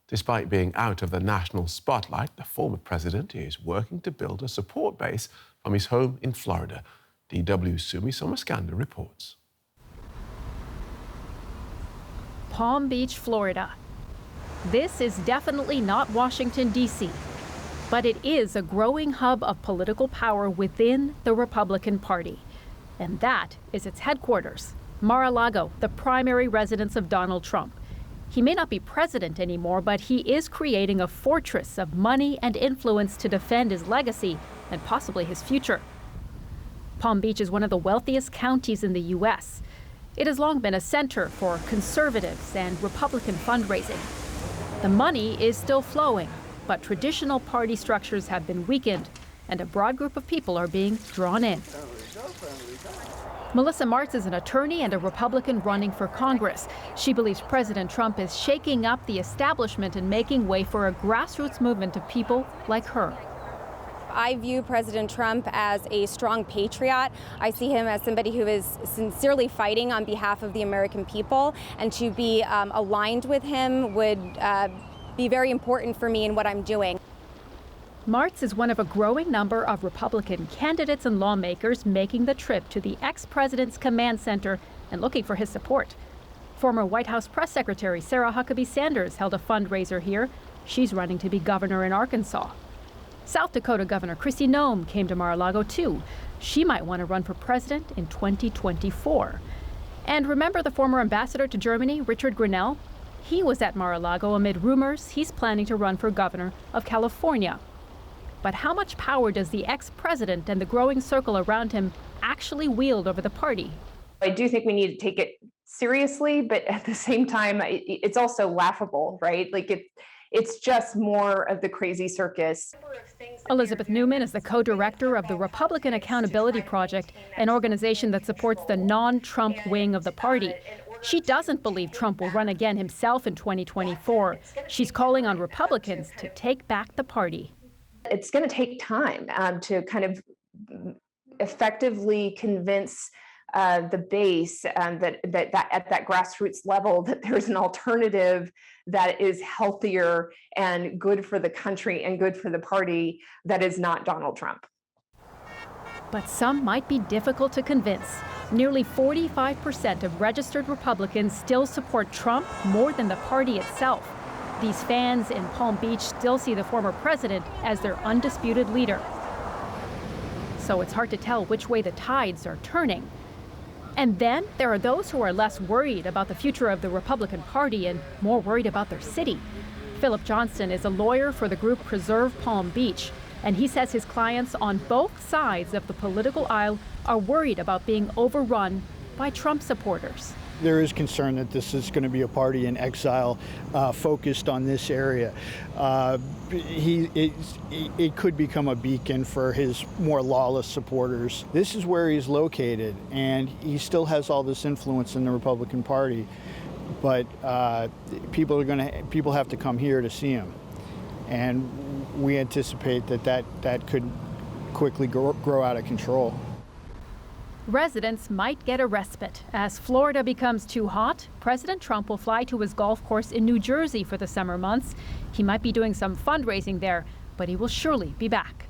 Despite being out of the national spotlight, the former president is working to build a support base from his home in Florida. DW's Sumi Somaskanda reports. Palm Beach, Florida. This is definitely not Washington, D.C., but it is a growing hub of political power within the Republican Party. And that is its headquarters, Mar-A-Lago, the primary residence of Donald Trump. He may not be president anymore, but he is creating a fortress of money and influence to defend his legacy and possibly his future. Palm Beach is one of the wealthiest counties in the U.S. It has long been a center for conservatives and Republican fundraising. The money is still flowing, but traditional party structures have been weakened, and a broad group of people are being drawn in. Melissa Martz is an attorney and a Republican running for Congress. She believes President Trump is shaking up the establishment and making way for a grassroots movement of people like her. I view President Trump as a strong patriot. I see him as somebody who is sincerely fighting on behalf of the American people, and to be aligned with him would be very important for me in what I'm doing. Martz is one of a growing number of Republican candidates and lawmakers making the trip to the ex-president's command center and looking for his support. Former White House press secretary Sarah Huckabee Sanders held a fundraiser here. She's running to be governor in Arkansas. South Dakota Governor Kristi Noem came to Mar-A-Lago too. She might want to run for president in 2024. And remember the former ambassador to Germany, Richard Grenell? He was at Mar-A-Lago amid rumors he's planning to run for governor of California. But how much power does the ex-president and the growing circle around him actually wield over the party? I do think we need to take it seriously, but at the same time, it's also laughable, right? Like it's just more of the crazy circus. Elizabeth Neumann is the co-director of the Republican Accountability Project, an organization that supports the non-Trump wing of the party. She doesn't believe Trump will run again himself in 2024. She's calling on Republicans to take back the party. It's going to take time to kind of effectively convince the base that at that grassroots level that there's an alternative that is healthier and good for the country and good for the party that is not Donald Trump. But some might be difficult to convince. Nearly 45% of registered Republicans still support Trump more than the party itself. These fans in Palm Beach still see the former president as their undisputed leader. So it's hard to tell which way the tides are turning. And then there are those who are less worried about the future of the Republican Party and more worried about their city. Philip Johnston is a lawyer for the group Preserve Palm Beach, and he says his clients on both sides of the political aisle are worried about being overrun by Trump supporters. There is concern that this is going to be a party in exile focused on this area. It could become a beacon for his more lawless supporters. This is where he's located, and he still has all this influence in the Republican Party. But people have to come here to see him, and we anticipate that could quickly grow out of control. Residents might get a respite. As Florida becomes too hot, President Trump will fly to his golf course in New Jersey for the summer months. He might be doing some fundraising there, but he will surely be back.